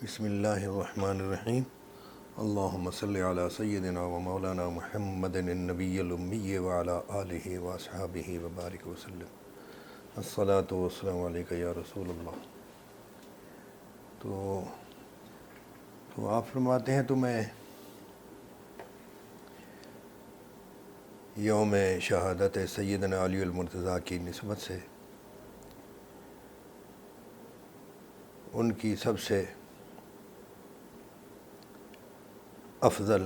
بسم اللہ الرحمن الرحیم اللہم صلی علی سیدنا و مولانا محمد النبی الامی وعلی آلہ واصحابہ وبارک وسلم الصلاۃ والسلام علیکہ یا رسول اللہ۔ تو آپ فرماتے ہیں تو میں یوم شہادت سیدنا علی المرتضیٰ کی نسبت سے ان کی سب سے افضل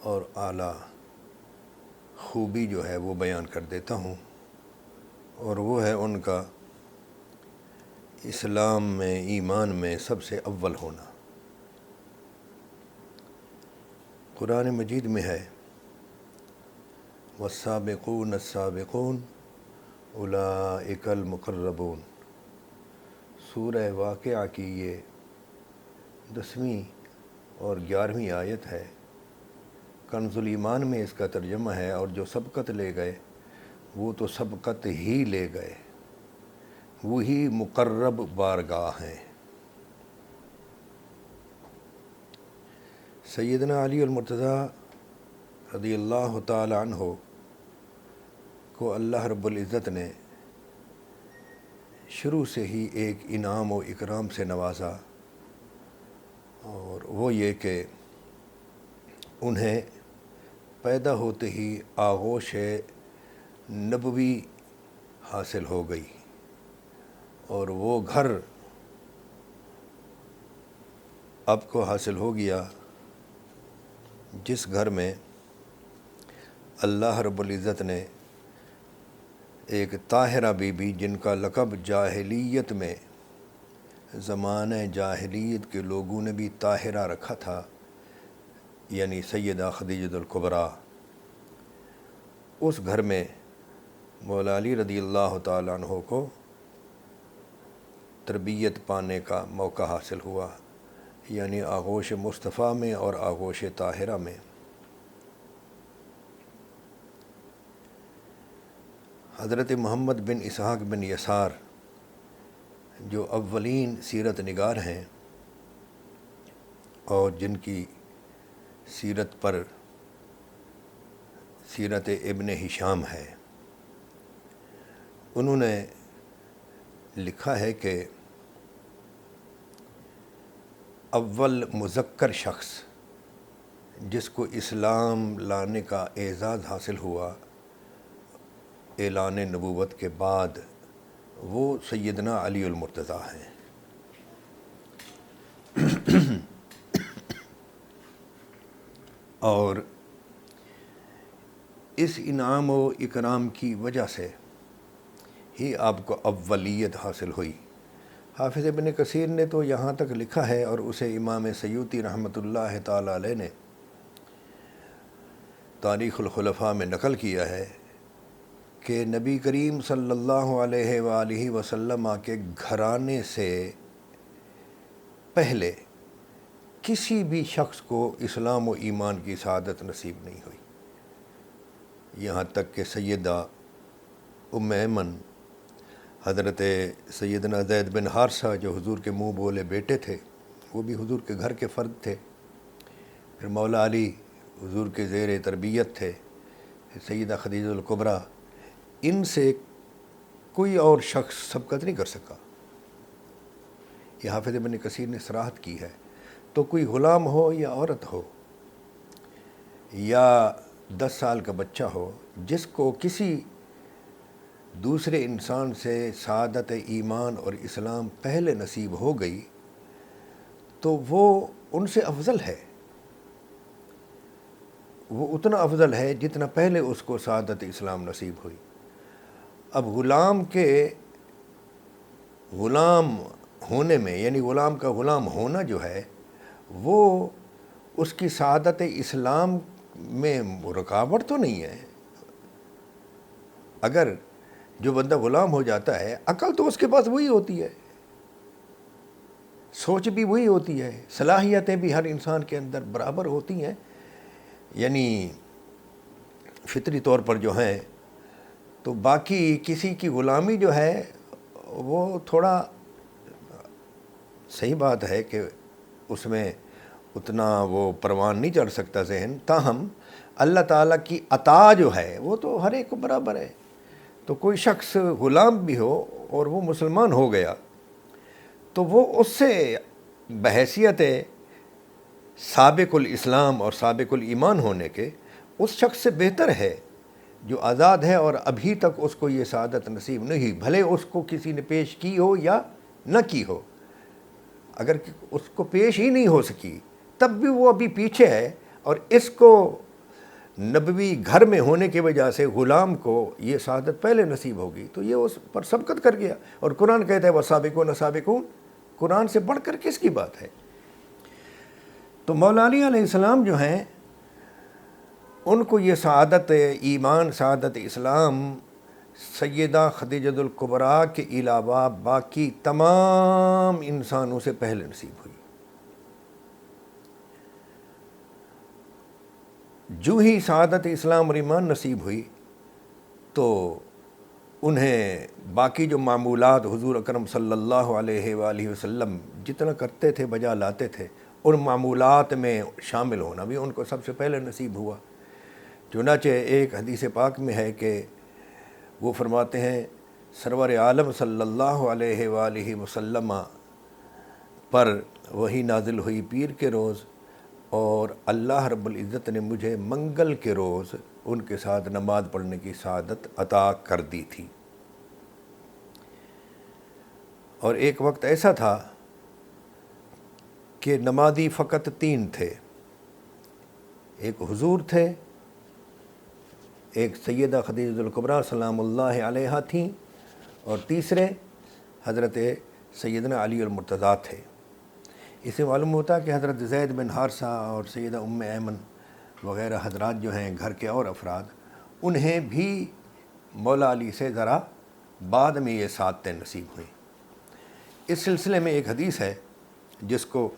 اور اعلیٰ خوبی جو ہے وہ بیان کر دیتا ہوں، اور وہ ہے ان کا اسلام میں ایمان میں سب سے اول ہونا۔ قرآن مجید میں ہے والسابقون السابقون اولئک المقربون۔ سورہ واقعہ کی یہ 10ویں اور 11ویں آیت ہے۔ کنز الایمان میں اس کا ترجمہ ہے، اور جو سبقت لے گئے وہ تو سبقت ہی لے گئے، وہی مقرب بارگاہ ہیں۔ سیدنا علی المرتضیٰ رضی اللہ تعالی عنہ کو اللہ رب العزت نے شروع سے ہی ایک انعام و اکرام سے نوازا، اور وہ یہ کہ انہیں پیدا ہوتے ہی آغوش نبوی حاصل ہو گئی، اور وہ گھر اب کو حاصل ہو گیا جس گھر میں اللہ رب العزت نے ایک طاہرہ بی بی، جن کا لقب جاہلیت میں زمانہ جاہلیت کے لوگوں نے بھی طاہرہ رکھا تھا، یعنی سیدہ خدیجہ الکبریٰ، اس گھر میں مولا علی رضی اللہ تعالیٰ عنہ کو تربیت پانے کا موقع حاصل ہوا، یعنی آغوش مصطفیٰ میں اور آغوش طاہرہ میں۔ حضرت محمد بن اسحاق بن یسار جو اولین سیرت نگار ہیں، اور جن کی سیرت پر سیرت ابن ہشام ہے، انہوں نے لکھا ہے کہ اول مذکر شخص جس کو اسلام لانے کا اعزاز حاصل ہوا اعلان نبوت کے بعد، وہ سیدنا علی المرتضیٰ ہیں۔ اور اس انعام و اکرام کی وجہ سے ہی آپ کو اولیت حاصل ہوئی۔ حافظ ابن کثیر نے تو یہاں تک لکھا ہے، اور اسے امام سیوطی رحمۃ اللہ تعالی علیہ نے تاریخ الخلفاء میں نقل کیا ہے کہ نبی کریم صلی اللہ علیہ وآلہ وسلم کے گھرانے سے پہلے کسی بھی شخص کو اسلام و ایمان کی سعادت نصیب نہیں ہوئی، یہاں تک کہ سیدہ ام ایمن، حضرت سیدنا زید بن حارثہ جو حضور کے منہ بولے بیٹے تھے، وہ بھی حضور کے گھر کے فرد تھے، پھر مولا علی حضور کے زیر تربیت تھے، سیدہ خدیجہ الکبریٰ، ان سے کوئی اور شخص سبقت نہیں کر سکا۔ یہ حافظ ابن کثیر نے صراحت کی ہے۔ تو کوئی غلام ہو یا عورت ہو یا 10 سال کا بچہ ہو، جس کو کسی دوسرے انسان سے سعادت ایمان اور اسلام پہلے نصیب ہو گئی، تو وہ ان سے افضل ہے، وہ اتنا افضل ہے جتنا پہلے اس کو سعادت اسلام نصیب ہوئی۔ اب غلام کے غلام ہونے میں، یعنی غلام کا غلام ہونا جو ہے، وہ اس کی سعادت اسلام میں رکاوٹ تو نہیں ہے۔ اگر جو بندہ غلام ہو جاتا ہے، عقل تو اس کے پاس وہی ہوتی ہے، سوچ بھی وہی ہوتی ہے، صلاحیتیں بھی ہر انسان کے اندر برابر ہوتی ہیں، یعنی فطری طور پر جو ہیں، تو باقی کسی کی غلامی جو ہے وہ تھوڑا صحیح بات ہے کہ اس میں اتنا وہ پروان نہیں چڑھ سکتا ذہن، تاہم اللہ تعالیٰ کی عطا جو ہے وہ تو ہر ایک کو برابر ہے۔ تو کوئی شخص غلام بھی ہو اور وہ مسلمان ہو گیا تو وہ اس سے بحیثیت سابق الاسلام اور سابق الایمان ہونے کے اس شخص سے بہتر ہے جو آزاد ہے اور ابھی تک اس کو یہ سعادت نصیب نہیں ہوئی، بھلے اس کو کسی نے پیش کی ہو یا نہ کی ہو۔ اگر اس کو پیش ہی نہیں ہو سکی تب بھی وہ ابھی پیچھے ہے، اور اس کو نبوی گھر میں ہونے کی وجہ سے غلام کو یہ سعادت پہلے نصیب ہوگی، تو یہ اس پر سبقت کر گیا۔ اور قرآن کہتا ہے وَسَابِقُونَ سَابِقُونَ، قرآن سے بڑھ کر کس کی بات ہے؟ تو مولا علی علیہ السلام جو ہیں ان کو یہ سعادت ایمان، سعادت اسلام سیدہ خدیجہ الکبریٰ کے علاوہ باقی تمام انسانوں سے پہلے نصیب ہوئی۔ جو ہی سعادت اسلام اور ایمان نصیب ہوئی تو انہیں باقی جو معمولات حضور اکرم صلی اللہ علیہ وآلہ وسلم جتنا کرتے تھے بجا لاتے تھے، ان معمولات میں شامل ہونا بھی ان کو سب سے پہلے نصیب ہوا۔ چنانچہ ایک حدیث پاک میں ہے کہ وہ فرماتے ہیں سرور عالم صلی اللہ علیہ وآلہ وسلم پر وحی نازل ہوئی پیر کے روز، اور اللہ رب العزت نے مجھے منگل کے روز ان کے ساتھ نماز پڑھنے کی سعادت عطا کر دی تھی۔ اور ایک وقت ایسا تھا کہ نمازی فقط 3 تھے، ایک حضور تھے، ایک سیدہ خدیجہ الکبریٰ سلام اللہ علیہا تھیں، اور تیسرے حضرت سیدنا علی المرتضیٰ تھے۔ اس سے معلوم ہوتا ہے کہ حضرت زید بن حارثہ اور سیدہ ام ایمن وغیرہ حضرات جو ہیں گھر کے اور افراد، انہیں بھی مولا علی سے ذرا بعد میں یہ سعادتیں نصیب ہوئیں۔ اس سلسلے میں ایک حدیث ہے جس کو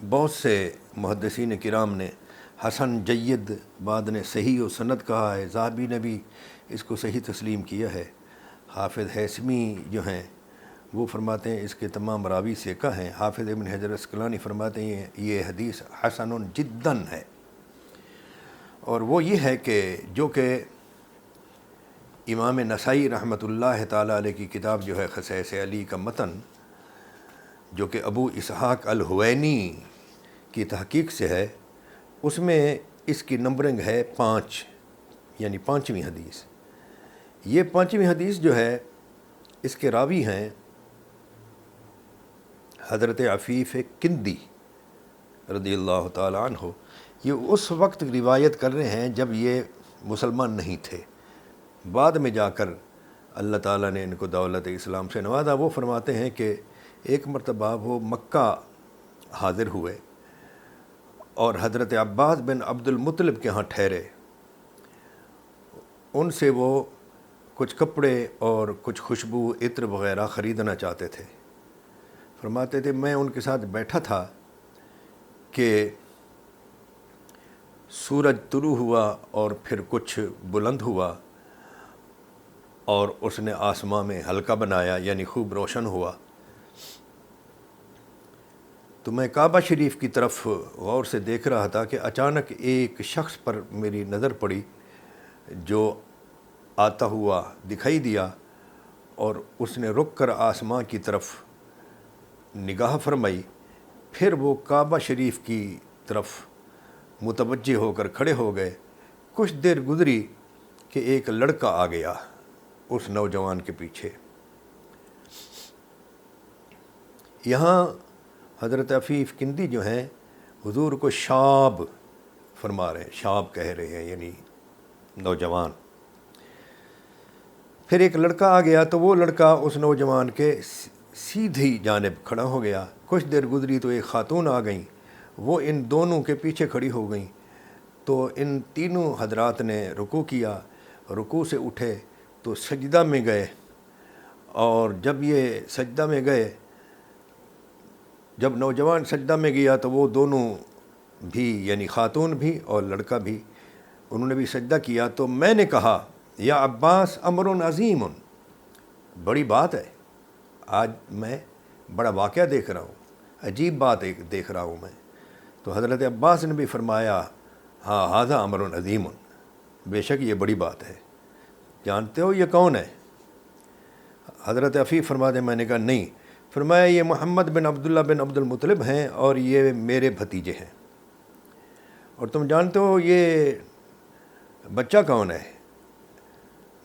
بہت سے محدثین کرام نے حسن جید، بعد نے صحیح و سند کہا ہے، ذہبی نے بھی اس کو صحیح تسلیم کیا ہے۔ حافظ ہیثمی جو ہیں وہ فرماتے ہیں اس کے تمام راوی ثقہ ہیں۔ حافظ ابن حجر اسقلانی فرماتے ہیں یہ حدیث حسن جداً ہے، اور وہ یہ ہے کہ جو کہ امام نسائی رحمۃ اللہ تعالیٰ علیہ کی کتاب جو ہے خصائص علی کا متن، جو کہ ابو اسحاق الحوینی کی تحقیق سے ہے، اس میں اس کی نمبرنگ ہے 5، یعنی 5ویں حدیث۔ یہ 5ویں حدیث جو ہے اس کے راوی ہیں حضرت عفیف کندی رضی اللہ تعالیٰ عنہ۔ یہ اس وقت روایت کر رہے ہیں جب یہ مسلمان نہیں تھے، بعد میں جا کر اللہ تعالیٰ نے ان کو دولت اسلام سے نوازا۔ وہ فرماتے ہیں کہ ایک مرتبہ وہ مکہ حاضر ہوئے اور حضرت عباس بن عبد المطلب کے ہاں ٹھہرے۔ ان سے وہ کچھ کپڑے اور کچھ خوشبو عطر وغیرہ خریدنا چاہتے تھے۔ فرماتے تھے میں ان کے ساتھ بیٹھا تھا کہ سورج طلوع ہوا اور پھر کچھ بلند ہوا اور اس نے آسمان میں حلقہ بنایا، یعنی خوب روشن ہوا۔ تو میں کعبہ شریف کی طرف غور سے دیکھ رہا تھا کہ اچانک ایک شخص پر میری نظر پڑی جو آتا ہوا دکھائی دیا، اور اس نے رک کر آسمان کی طرف نگاہ فرمائی، پھر وہ کعبہ شریف کی طرف متوجہ ہو کر کھڑے ہو گئے۔ کچھ دیر گزری کہ ایک لڑکا آ گیا اس نوجوان کے پیچھے۔ یہاں حضرت عفیف کندی جو ہیں حضور کو شاب فرما رہے ہیں، شاب کہہ رہے ہیں یعنی نوجوان۔ پھر ایک لڑکا آ گیا تو وہ لڑکا اس نوجوان کے سیدھی جانب کھڑا ہو گیا۔ کچھ دیر گزری تو ایک خاتون آ گئیں، وہ ان دونوں کے پیچھے کھڑی ہو گئیں۔ تو ان تینوں حضرات نے رکوع کیا، رکوع سے اٹھے تو سجدہ میں گئے، اور جب یہ سجدہ میں گئے، جب نوجوان سجدہ میں گیا تو وہ دونوں بھی، یعنی خاتون بھی اور لڑکا بھی، انہوں نے بھی سجدہ کیا۔ تو میں نے کہا یا عباس امر عظیم، بڑی بات ہے، آج میں بڑا واقعہ دیکھ رہا ہوں، عجیب بات ایک دیکھ رہا ہوں میں. تو حضرت عباس نے بھی فرمایا ہاں ھذا امر عظیم، بے شک یہ بڑی بات ہے. جانتے ہو یہ کون ہے؟ حضرت عفیف فرماتے میں نے کہا نہیں. فرمایا یہ محمد بن عبداللہ بن عبد المطلب ہیں اور یہ میرے بھتیجے ہیں. اور تم جانتے ہو یہ بچہ کون ہے؟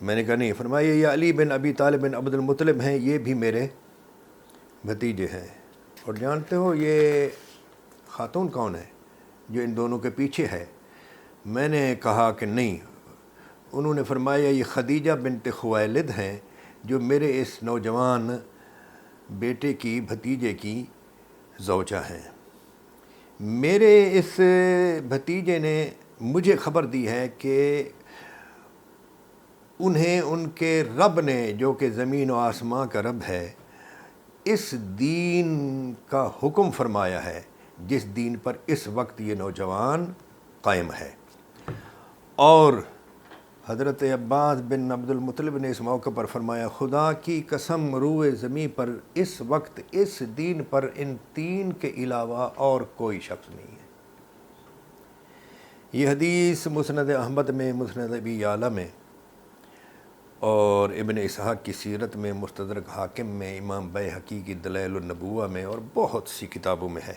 میں نے کہا نہیں. فرمایا یہ علی بن ابی طالب بن عبد المطلب ہیں، یہ بھی میرے بھتیجے ہیں. اور جانتے ہو یہ خاتون کون ہے جو ان دونوں کے پیچھے ہے؟ میں نے کہا کہ نہیں. انہوں نے فرمایا یہ خدیجہ بنت خویلد ہیں جو میرے اس نوجوان بیٹے کی بھتیجے کی زوجہ ہیں. میرے اس بھتیجے نے مجھے خبر دی ہے کہ انہیں ان کے رب نے جو کہ زمین و آسمان کا رب ہے اس دین کا حکم فرمایا ہے جس دین پر اس وقت یہ نوجوان قائم ہے. اور حضرت عباس بن عبد المطلب نے اس موقع پر فرمایا خدا کی قسم روئے زمین پر اس وقت اس دین پر ان تین کے علاوہ اور کوئی شخص نہیں ہے. یہ حدیث مسند احمد میں، مسند ابی یعلا میں اور ابن اسحاق کی سیرت میں، مستدرک حاکم میں، امام بیہقی کی دلائل النبوہ میں اور بہت سی کتابوں میں ہے.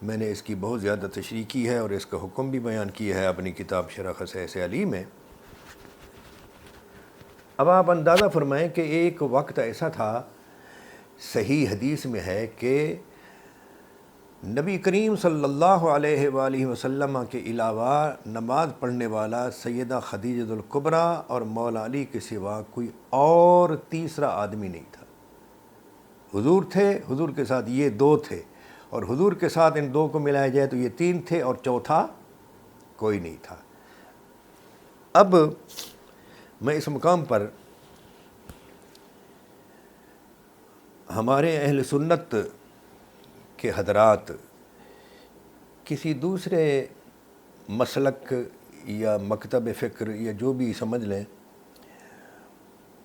میں نے اس کی بہت زیادہ تشریح کی ہے اور اس کا حکم بھی بیان کیا ہے اپنی کتاب شرح خصائص علی میں. اب آپ اندازہ فرمائیں کہ ایک وقت ایسا تھا، صحیح حدیث میں ہے کہ نبی کریم صلی اللہ علیہ وآلہ وسلم کے علاوہ نماز پڑھنے والا سیدہ خدیجہ الکبریٰ اور مولا علی کے سوا کوئی اور تیسرا آدمی نہیں تھا. حضور تھے، حضور کے ساتھ یہ دو تھے، اور حضور کے ساتھ ان دو کو ملایا جائے تو یہ تین تھے اور چوتھا کوئی نہیں تھا. اب میں اس مقام پر ہمارے اہل سنت کے حضرات کسی دوسرے مسلک یا مکتب فکر یا جو بھی سمجھ لیں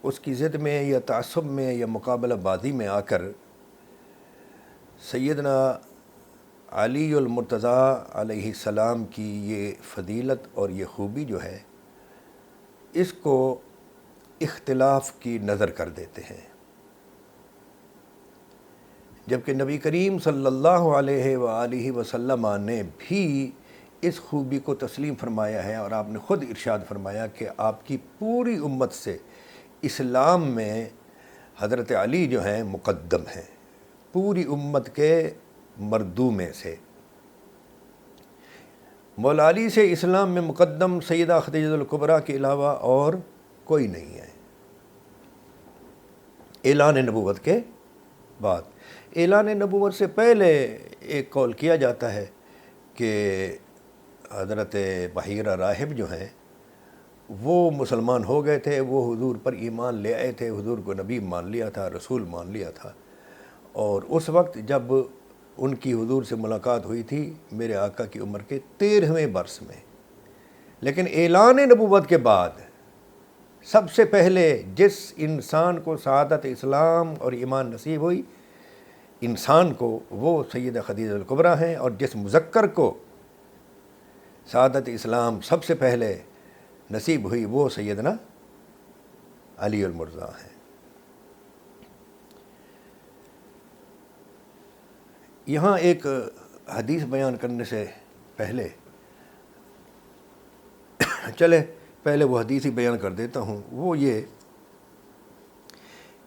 اس کی ضد میں یا تعصب میں یا مقابلہ بازی میں آ کر سیدنا علی المرتضیٰ علیہ السلام کی یہ فضیلت اور یہ خوبی جو ہے اس کو اختلاف کی نظر کر دیتے ہیں، جبکہ نبی کریم صلی اللہ علیہ وآلہ وسلم نے بھی اس خوبی کو تسلیم فرمایا ہے. اور آپ نے خود ارشاد فرمایا کہ آپ کی پوری امت سے اسلام میں حضرت علی جو ہیں مقدم ہیں، پوری امت کے مردوں میں سے. مولا علی سے اسلام میں مقدم سیدہ خدیجہ الکبریٰ کے علاوہ اور کوئی نہیں ہے. اعلان نبوت کے بعد، اعلان نبوت سے پہلے ایک قول کیا جاتا ہے کہ حضرت بحیرہ راہب جو ہیں وہ مسلمان ہو گئے تھے، وہ حضور پر ایمان لے آئے تھے، حضور کو نبی مان لیا تھا، رسول مان لیا تھا. اور اس وقت جب ان کی حضور سے ملاقات ہوئی تھی میرے آقا کی عمر کے 13ویں برس میں. لیکن اعلان نبوت کے بعد سب سے پہلے جس انسان کو سعادت اسلام اور ایمان نصیب ہوئی انسان کو، وہ سیدہ خدیجہ الکبریٰ ہیں. اور جس مذکر کو سعادت اسلام سب سے پہلے نصیب ہوئی وہ سیدنا علی المرتضیٰ ہیں. یہاں ایک حدیث بیان کرنے سے پہلے پہلے وہ حدیث ہی بیان کر دیتا ہوں. وہ یہ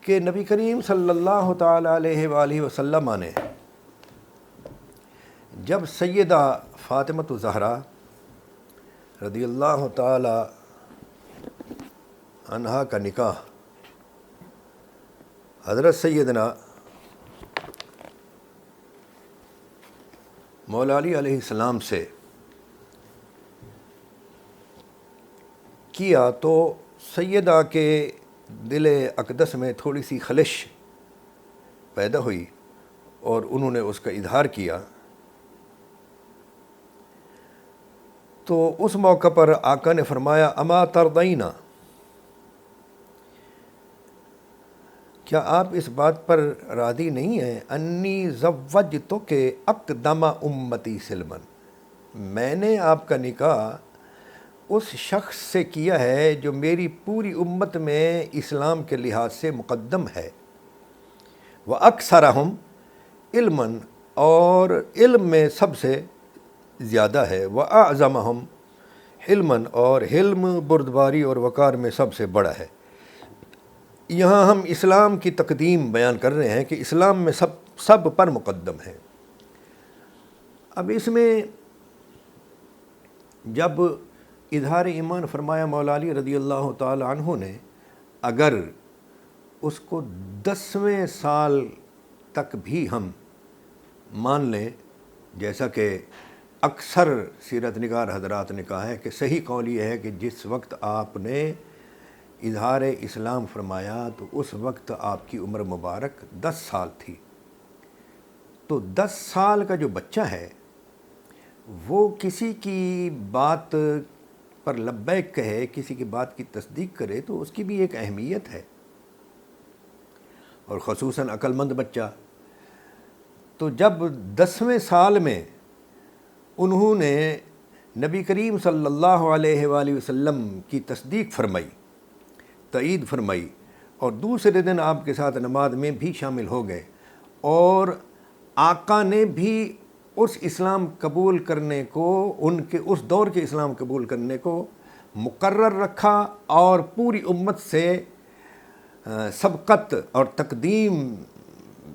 کہ نبی کریم صلی اللہ تعالی علیہ وآلہ وسلم نے جب سیدہ فاطمۃ الزہرا رضی اللہ تعالی عنہا کا نکاح حضرت سیدنا مولا علی علیہ السلام سے کیا تو سیدہ کے دل اقدس میں تھوڑی سی خلش پیدا ہوئی اور انہوں نے اس کا اظہار کیا. تو اس موقع پر آقا نے فرمایا اما ترضینا، کیا آپ اس بات پر راضی نہیں ہیں انی زوجتک اقدم امتی سلمن، میں نے آپ کا نکاح اس شخص سے کیا ہے جو میری پوری امت میں اسلام کے لحاظ سے مقدم ہے، وَأَكْثَرَهُمْ علماً، اور علم میں سب سے زیادہ ہے، وَأَعْظَمَهُمْ حلماً، اور حلم بردباری اور وقار میں سب سے بڑا ہے۔ یہاں ہم اسلام کی تقدیم بیان کر رہے ہیں کہ اسلام میں سب پر مقدم ہے۔ اب اس میں جب اظہار ایمان فرمایا مولا علی رضی اللہ تعالی عنہ نے، اگر اس کو 10ویں سال تک بھی ہم مان لیں، جیسا کہ اکثر سیرت نگار حضرات نے کہا ہے کہ صحیح قول یہ ہے کہ جس وقت آپ نے اظہار اسلام فرمایا تو اس وقت آپ کی عمر مبارک 10 سال تھی، تو 10 سال کا جو بچہ ہے وہ کسی کی بات پر لبیک کہے، کسی کی بات کی تصدیق کرے، تو اس کی بھی ایک اہمیت ہے، اور خصوصاً عقل مند بچہ۔ تو جب 10ویں سال میں انہوں نے نبی کریم صلی اللہ علیہ وآلہ وسلم کی تصدیق فرمائی، تائید فرمائی، اور دوسرے دن آپ کے ساتھ نماز میں بھی شامل ہو گئے، اور آقا نے بھی اس اسلام قبول کرنے کو، ان کے اس دور کے اسلام قبول کرنے کو مقرر رکھا، اور پوری امت سے سبقت اور تقدیم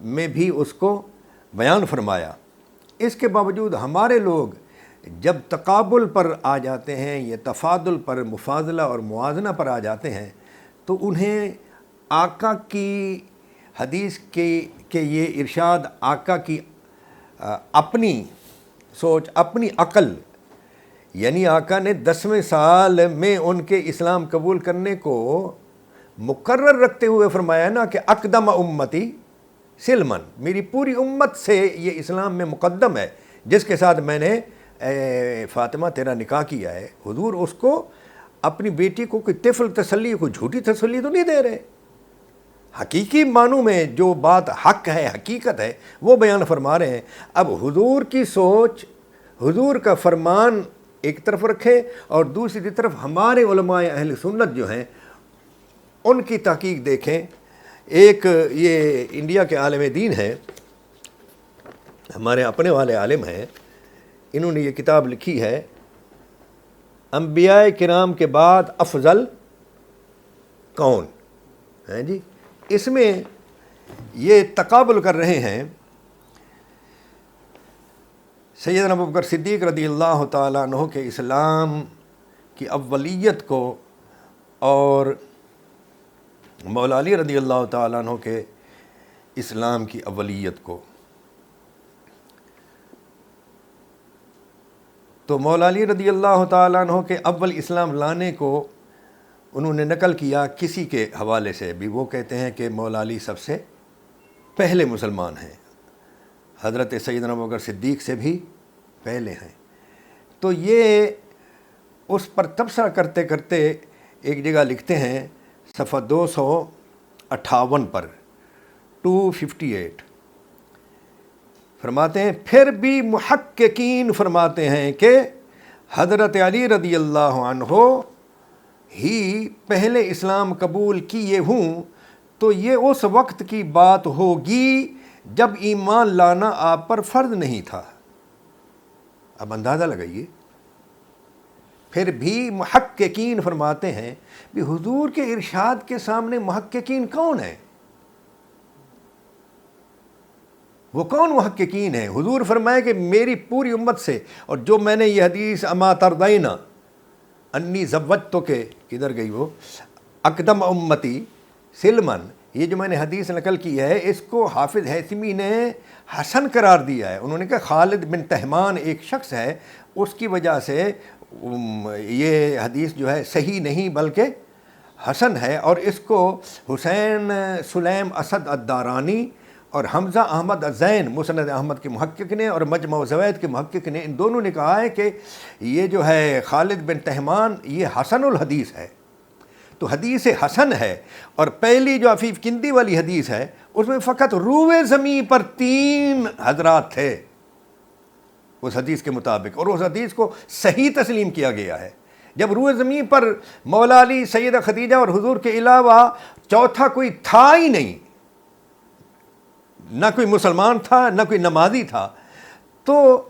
میں بھی اس کو بیان فرمایا۔ اس کے باوجود ہمارے لوگ جب تقابل پر آ جاتے ہیں یا تفاضل پر، مفاضلہ اور موازنہ پر آ جاتے ہیں، تو انہیں آقا کی حدیث کے یہ ارشاد، آقا کی اپنی سوچ، اپنی عقل، یعنی آقا نے 10ویں سال میں ان کے اسلام قبول کرنے کو مقرر رکھتے ہوئے فرمایا نا کہ اقدم امتی سلمن، میری پوری امت سے یہ اسلام میں مقدم ہے، جس کے ساتھ میں نے فاطمہ تیرا نکاح کیا ہے۔ حضور اس کو، اپنی بیٹی کو کوئی طفل تسلی، کوئی جھوٹی تسلی تو نہیں دے رہے، حقیقی معنوں میں جو بات حق ہے، حقیقت ہے، وہ بیان فرما رہے ہیں۔ اب حضور کی سوچ، حضور کا فرمان ایک طرف رکھیں، اور دوسری طرف ہمارے علماء اہل سنت جو ہیں ان کی تحقیق دیکھیں۔ ایک یہ انڈیا کے عالم دین ہیں، ہمارے اپنے والے عالم ہیں، انہوں نے یہ کتاب لکھی ہے انبیاء کرام کے بعد افضل کون ہیں جی۔ اس میں یہ تقابل کر رہے ہیں سیدنا ابوبکر صدیق رضی اللہ تعالیٰ عنہ کے اسلام کی اولیت کو اور مولا علی رضی اللہ تعالیٰ عنہ کے اسلام کی اولیت کو۔ تو مولا علی رضی اللہ تعالیٰ عنہ کے اول اسلام لانے کو انہوں نے نقل کیا کسی کے حوالے سے بھی، وہ کہتے ہیں کہ مولا علی سب سے پہلے مسلمان ہیں، حضرت سیدنا ابوبکر صدیق سے بھی پہلے ہیں۔ تو یہ اس پر تبصرہ کرتے کرتے ایک جگہ لکھتے ہیں صفحہ 258 پر 258 فرماتے ہیں، پھر بھی محققین فرماتے ہیں کہ حضرت علی رضی اللہ عنہ ہی پہلے اسلام قبول کیے ہوں تو یہ اس وقت کی بات ہوگی جب ایمان لانا آپ پر فرض نہیں تھا۔ اب اندازہ لگائیے، پھر بھی محققین فرماتے ہیں کہ حضور کے ارشاد کے سامنے محققین کون ہیں؟ وہ کون محققین ہیں؟ حضور فرمائے کہ میری پوری امت سے، اور جو میں نے یہ حدیث اما ترضینا انی زوجتک، کدھر گئی وہ، اقدم امتی سلمن، یہ جو میں نے حدیث نقل کی ہے اس کو حافظ ہیثمی نے حسن قرار دیا ہے۔ انہوں نے کہا خالد بن تہمان ایک شخص ہے، اس کی وجہ سے یہ حدیث جو ہے صحیح نہیں بلکہ حسن ہے، اور اس کو حسین سلیم اسد الدارانی اور حمزہ احمد الزین مسند احمد کے محقق نے اور مجمع الزوائد کے محقق نے، ان دونوں نے کہا ہے کہ یہ جو ہے خالد بن تہمان یہ حسن الحدیث ہے۔ تو حدیث حسن ہے، اور پہلی جو عفیف کندی والی حدیث ہے اس میں فقط روئے زمین پر 3 حضرات تھے اس حدیث کے مطابق، اور اس حدیث کو صحیح تسلیم کیا گیا ہے۔ جب روئے زمین پر مولا علی، سیدہ خدیجہ اور حضور کے علاوہ چوتھا کوئی تھا ہی نہیں، نہ کوئی مسلمان تھا نہ کوئی نمازی تھا، تو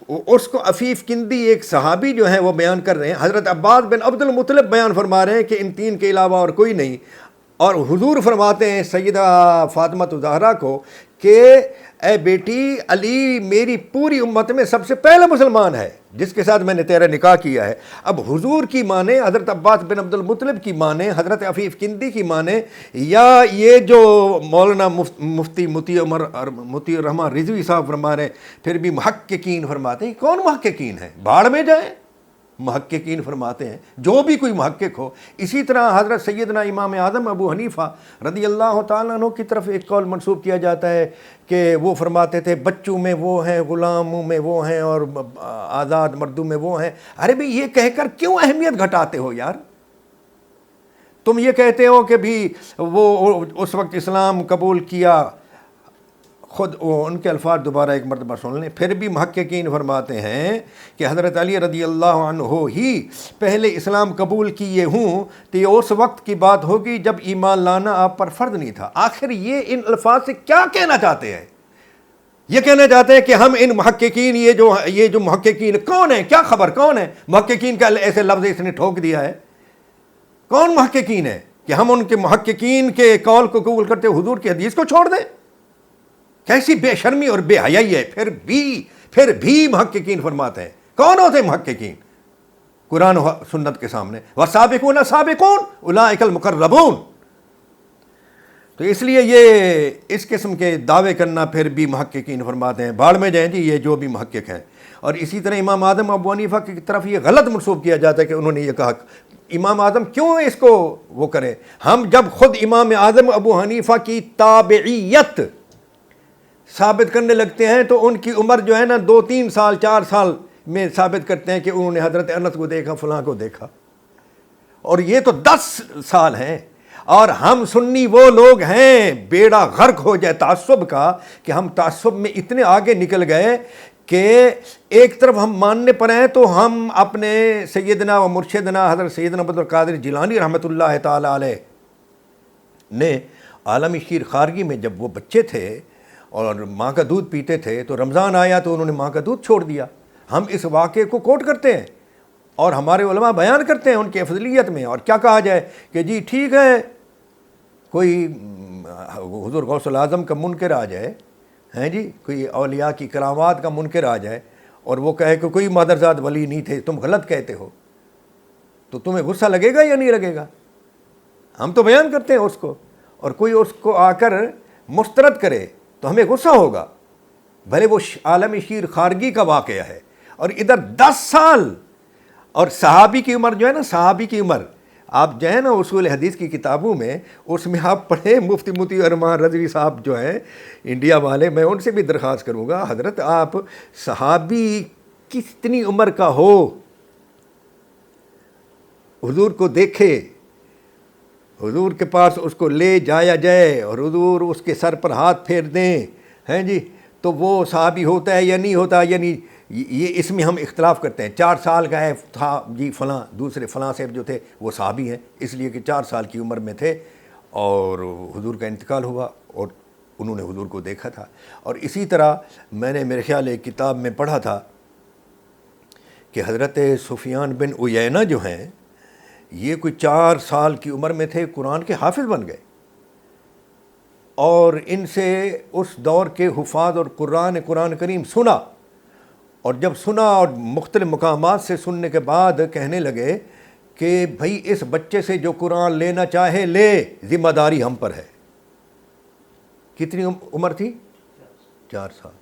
اس کو عفیف کندی ایک صحابی جو ہیں وہ بیان کر رہے ہیں، حضرت عباس بن عبد المطلب بیان فرما رہے ہیں کہ ان 3 کے علاوہ اور کوئی نہیں، اور حضور فرماتے ہیں سیدہ فاطمہ الزہرا کو کہ اے بیٹی، علی میری پوری امت میں سب سے پہلا مسلمان ہے جس کے ساتھ میں نے تیرا نکاح کیا ہے۔ اب حضور کی مانیں، حضرت عباس بن عبد المطلب کی مانیں، حضرت عفیف کندی کی مانیں، یا یہ جو مولانا مفتی مطیع الرحمن رضوی صاحب فرما رہے ہیں، پھر بھی محققین فرماتے ہیں۔ کون محققین ہیں؟ بھاڑ میں جائیں، محققین فرماتے ہیں جو بھی کوئی محقق ہو۔ اسی طرح حضرت سیدنا امام اعظم ابو حنیفہ رضی اللہ تعالیٰ عنہ کی طرف ایک قول منسوب کیا جاتا ہے کہ وہ فرماتے تھے بچوں میں وہ ہیں، غلاموں میں وہ ہیں، اور آزاد مردوں میں وہ ہیں۔ ارے بھئی یہ کہہ کر کیوں اہمیت گھٹاتے ہو یار؟ تم یہ کہتے ہو کہ بھی وہ اس وقت اسلام قبول کیا، خود ان کے الفاظ دوبارہ ایک مرتبہ سن لیں۔ پھر بھی محققین فرماتے ہیں کہ حضرت علی رضی اللہ عنہ ہی پہلے اسلام قبول کیے ہوں تو یہ اس وقت کی بات ہوگی جب ایمان لانا آپ پر فرض نہیں تھا۔ آخر یہ ان الفاظ سے کیا کہنا چاہتے ہیں؟ یہ کہنا چاہتے ہیں کہ ہم ان محققین، یہ جو محققین کون ہیں، کیا خبر کون ہیں؟ محققین کا ایسے لفظ اس نے ٹھوک دیا ہے۔ کون محققین ہیں کہ ہم ان کے محققین کے قول کو قبول کرتے حضور کی حدیث کو چھوڑ دیں؟ کیسی بے شرمی اور بے حیائی ہے۔ پھر بھی محققین فرماتے ہیں، کون ہوتے محققین قرآن و سنت کے سامنے؟ والسابقون السابقون اولئک المقربون۔ تو اس لیے یہ اس قسم کے دعوے کرنا پھر بھی محققین فرماتے ہیں، بھاڑ میں جائیں جی یہ جو بھی محقق ہیں۔ اور اسی طرح امام اعظم ابو حنیفہ کی طرف یہ غلط منسوب کیا جاتا ہے کہ انہوں نے یہ کہا۔ امام اعظم کیوں اس کو وہ کریں؟ ہم جب خود امام اعظم ابو حنیفہ کی تابعیت ثابت کرنے لگتے ہیں تو ان کی عمر جو ہے نا 2-3 سال 4 سال میں ثابت کرتے ہیں کہ انہوں نے حضرت انس کو دیکھا، فلاں کو دیکھا، اور یہ تو 10 سال ہیں۔ اور ہم سنی وہ لوگ ہیں بیڑا غرق ہو جائے تعصب کا کہ ہم تعصب میں اتنے آگے نکل گئے کہ ایک طرف ہم ماننے پر ہیں تو ہم اپنے سیدنا و مرشدنا حضرت سیدنا عبد القادر جیلانی رحمۃ اللہ تعالی علیہ نے عالم شیر خارگی میں جب وہ بچے تھے اور ماں کا دودھ پیتے تھے تو رمضان آیا تو انہوں نے ماں کا دودھ چھوڑ دیا۔ ہم اس واقعے کو کوٹ کرتے ہیں اور ہمارے علماء بیان کرتے ہیں ان کی افضلیت میں، اور کیا کہا جائے کہ جی ٹھیک ہے کوئی حضور غوث الاعظم کا منکر آ جائے، ہیں جی کوئی اولیاء کی کرامات کا منکر آ جائے اور وہ کہے کہ کوئی مادرزاد ولی نہیں تھے، تم غلط کہتے ہو، تو تمہیں غصہ لگے گا یا نہیں لگے گا؟ ہم تو بیان کرتے ہیں اس کو، اور کوئی اس کو آ کر مسترد کرے تو ہمیں غصہ ہوگا، بھلے وہ عالم شیر خارگی کا واقعہ ہے۔ اور ادھر 10 سال، اور صحابی کی عمر جو ہے نا، صحابی کی عمر آپ جو ہے نا اصول حدیث کی کتابوں میں اس میں آپ پڑھیں، مفتی مطیع الرحمن رضوی صاحب جو ہیں انڈیا والے، میں ان سے بھی درخواست کروں گا حضرت آپ صحابی کتنی عمر کا ہو حضور کو دیکھے، حضور کے پاس اس کو لے جایا جائے اور حضور اس کے سر پر ہاتھ پھیر دیں، ہیں جی، تو وہ صحابی ہوتا ہے یا نہیں ہوتا؟ یعنی یہ اس میں ہم اختلاف کرتے ہیں۔ 4 سال کا ہے تھا جی فلاں، دوسرے فلاں صاحب جو تھے وہ صحابی ہیں اس لیے کہ 4 سال کی عمر میں تھے اور حضور کا انتقال ہوا اور انہوں نے حضور کو دیکھا تھا۔ اور اسی طرح میں نے میرے خیال ایک کتاب میں پڑھا تھا کہ حضرت سفیان بن عیینہ جو ہیں یہ کوئی 4 سال کی عمر میں تھے، قرآن کے حافظ بن گئے، اور ان سے اس دور کے حفاظ اور قرآن کریم سنا، اور جب سنا اور مختلف مقامات سے سننے کے بعد کہنے لگے کہ بھائی اس بچے سے جو قرآن لینا چاہے لے، ذمہ داری ہم پر ہے۔ کتنی عمر تھی؟ 4 سال۔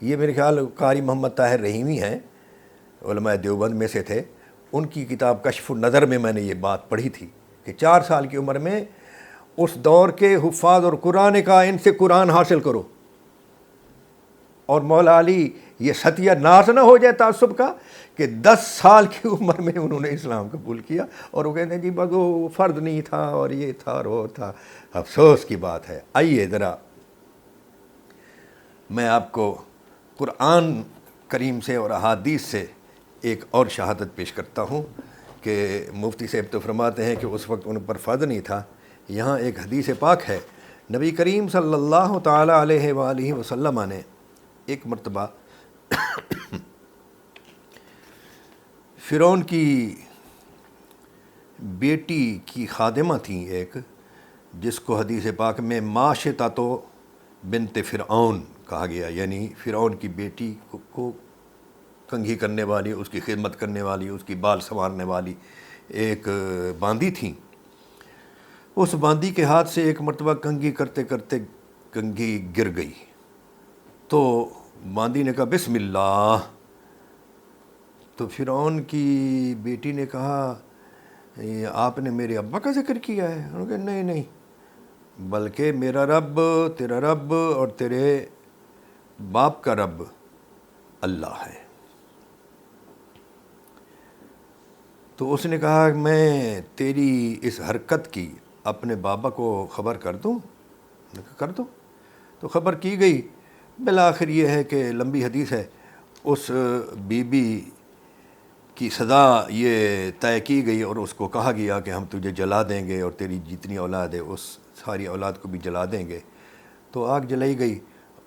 یہ میرے خیال قاری محمد طاہر رحیمی ہیں، علماء دیوبند میں سے تھے، ان کی کتاب کشف النظر میں نے یہ بات پڑھی تھی کہ 4 سال کی عمر میں اس دور کے حفاظ اور قرآن کا ان سے قرآن حاصل کرو۔ اور مولا علی یہ ستیہ ناز نہ ہو جائے تعصب کا کہ 10 سال کی عمر میں انہوں نے اسلام قبول کیا، اور وہ کہتے ہیں جی بس وہ فرض نہیں تھا اور یہ تھا اور وہ تھا۔ افسوس کی بات ہے۔ آئیے ذرا میں آپ کو قرآن کریم سے اور احادیث سے ایک اور شہادت پیش کرتا ہوں کہ مفتی صاحب تو فرماتے ہیں کہ اس وقت ان پر فرض نہیں تھا۔ یہاں ایک حدیث پاک ہے، نبی کریم صلی اللہ تعالیٰ علیہ وآلہ وسلم نے ایک مرتبہ فرعون کی بیٹی کی خادمہ تھیں ایک، جس کو حدیث پاک میں ماشطہ بنت فرعون کہا گیا، یعنی فرعون کی بیٹی کو کنگھی کرنے والی، اس کی خدمت کرنے والی، اس کی بال سنوارنے والی ایک باندی تھیں۔ اس باندی کے ہاتھ سے ایک مرتبہ کنگھی کرتے کرتے کنگھی گر گئی، تو باندی نے کہا بسم اللہ، تو فرعون کی بیٹی نے کہا آپ نے میرے ابا کا ذکر کیا ہے؟ انہوں نے کہا نہیں نہیں، بلکہ میرا رب، تیرا رب اور تیرے باپ کا رب اللہ ہے۔ تو اس نے کہا میں تیری اس حرکت کی اپنے بابا کو خبر کر دوں؟ نے کہا کر دو۔ تو خبر کی گئی۔ بالآخر یہ ہے کہ لمبی حدیث ہے، اس بی بی کی سزا یہ طے کی گئی اور اس کو کہا گیا کہ ہم تجھے جلا دیں گے اور تیری جتنی اولاد ہے اس ساری اولاد کو بھی جلا دیں گے۔ تو آگ جلائی گئی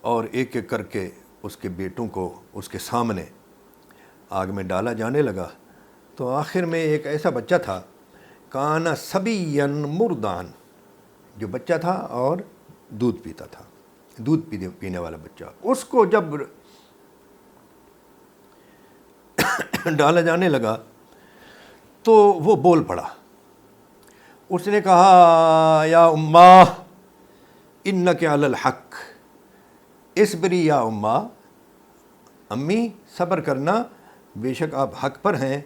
اور ایک ایک کر کے اس کے بیٹوں کو اس کے سامنے آگ میں ڈالا جانے لگا۔ تو آخر میں ایک ایسا بچہ تھا، کانا صبیًا مردان، جو بچہ تھا اور دودھ پیتا تھا، دودھ پینے والا بچہ، اس کو جب ڈالا جانے لگا تو وہ بول پڑا۔ اس نے کہا یا اماں انک علی الحق، اصبری یا اماں، امی صبر کرنا، بے شک آپ حق پر ہیں۔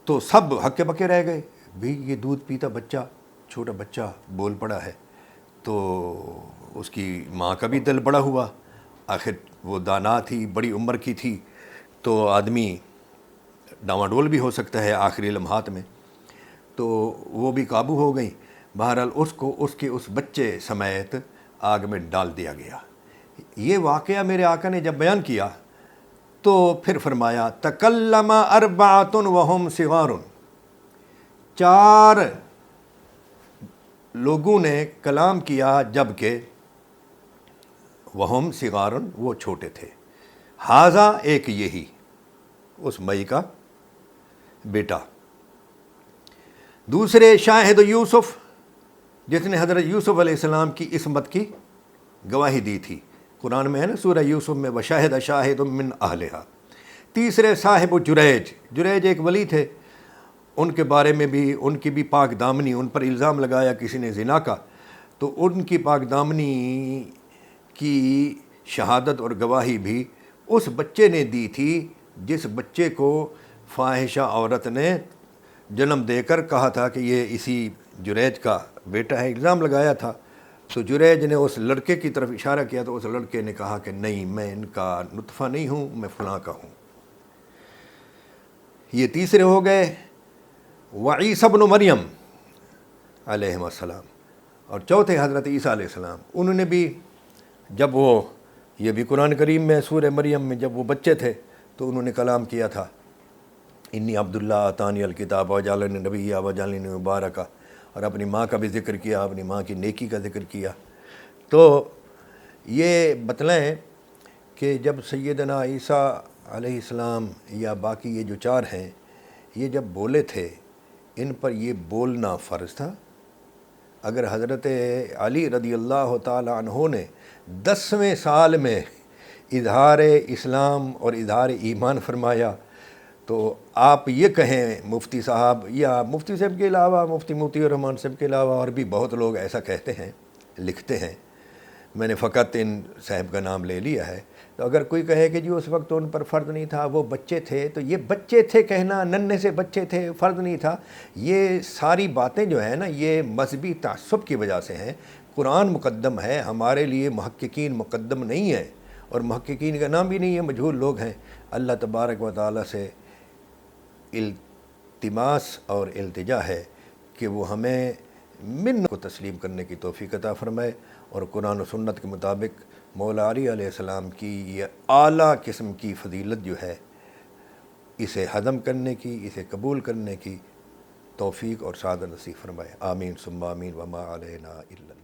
تو سب ہکے بکے رہ گئے، بھی یہ دودھ پیتا بچہ، چھوٹا بچہ بول پڑا ہے۔ تو اس کی ماں کا بھی دل بڑا ہوا، آخر وہ دانا تھی، بڑی عمر کی تھی، تو آدمی ڈاواڈول بھی ہو سکتا ہے آخری لمحات میں، تو وہ بھی قابو ہو گئی۔ بہرحال اس کو اس بچے سمیت آگ میں ڈال دیا گیا۔ یہ واقعہ میرے آقا نے جب بیان کیا تو پھر فرمایا تکلم اربعۃ وہم صغار، 4 لوگوں نے کلام کیا جبکہ وہم صغار، وہ چھوٹے تھے۔ ھذا، ایک یہی اس مئی کا بیٹا، دوسرے شاہد یوسف، جس نے حضرت یوسف علیہ السلام کی عصمت کی گواہی دی تھی، قرآن میں ہے نا سورہ یوسف میں وشاہد شاہد من اہلہا۔ تیسرے صاحب جریج، جریج ایک ولی تھے، ان کے بارے میں بھی ان کی بھی پاک دامنی، ان پر الزام لگایا کسی نے زنا کا، تو ان کی پاک دامنی کی شہادت اور گواہی بھی اس بچے نے دی تھی جس بچے کو فاحشہ عورت نے جنم دے کر کہا تھا کہ یہ اسی جریج کا بیٹا ہے، الزام لگایا تھا۔ تو جریج نے اس لڑکے کی طرف اشارہ کیا تو اس لڑکے نے کہا کہ نہیں، میں ان کا نطفہ نہیں ہوں، میں فلاں کا ہوں۔ یہ تیسرے ہو گئے وعیسی ابن مریم علیہ السلام، اور چوتھے حضرت عیسیٰ علیہ السلام۔ انہوں نے بھی جب وہ، یہ بھی قرآن کریم میں سورہ مریم میں جب وہ بچے تھے تو انہوں نے کلام کیا تھا انی عبداللہ آتانی الکتاب وجعلنی نبیّا وجعلنی مبارکا، اور اپنی ماں کا بھی ذکر کیا، اپنی ماں کی نیکی کا ذکر کیا۔ تو یہ بتلائیں کہ جب سیدنا عیسیٰ علیہ السلام یا باقی یہ جو 4 ہیں، یہ جب بولے تھے، ان پر یہ بولنا فرض تھا۔ اگر حضرت علی رضی اللہ تعالی عنہ نے 10ویں سال میں اظہار اسلام اور اظہار ایمان فرمایا، تو آپ یہ کہیں مفتی صاحب یا مفتی صاحب کے علاوہ مفتی موتی الرحمان صاحب کے علاوہ اور بھی بہت لوگ ایسا کہتے ہیں، لکھتے ہیں، میں نے فقط ان صاحب کا نام لے لیا ہے۔ تو اگر کوئی کہے کہ جی اس وقت ان پر فرض نہیں تھا، وہ بچے تھے، تو یہ بچے تھے کہنا، ننھے سے بچے تھے، فرض نہیں تھا، یہ ساری باتیں جو ہیں نا یہ مذہبی تعصب کی وجہ سے ہیں۔ قرآن مقدم ہے، ہمارے لیے محققین مقدم نہیں ہیں، اور محققین کا نام بھی نہیں ہے، مجہول لوگ ہیں، اللہ تبارک و تعالیٰ سے التماس اور التجا ہے کہ وہ ہمیں من کو تسلیم کرنے کی توفیق عطا فرمائے، اور قرآن و سنت کے مطابق مولا علی علیہ السلام کی یہ اعلیٰ قسم کی فضیلت جو ہے اسے ہضم کرنے کی، اسے قبول کرنے کی توفیق اور سعادت نصیب فرمائے۔ آمین ثم آمین وما علینا الا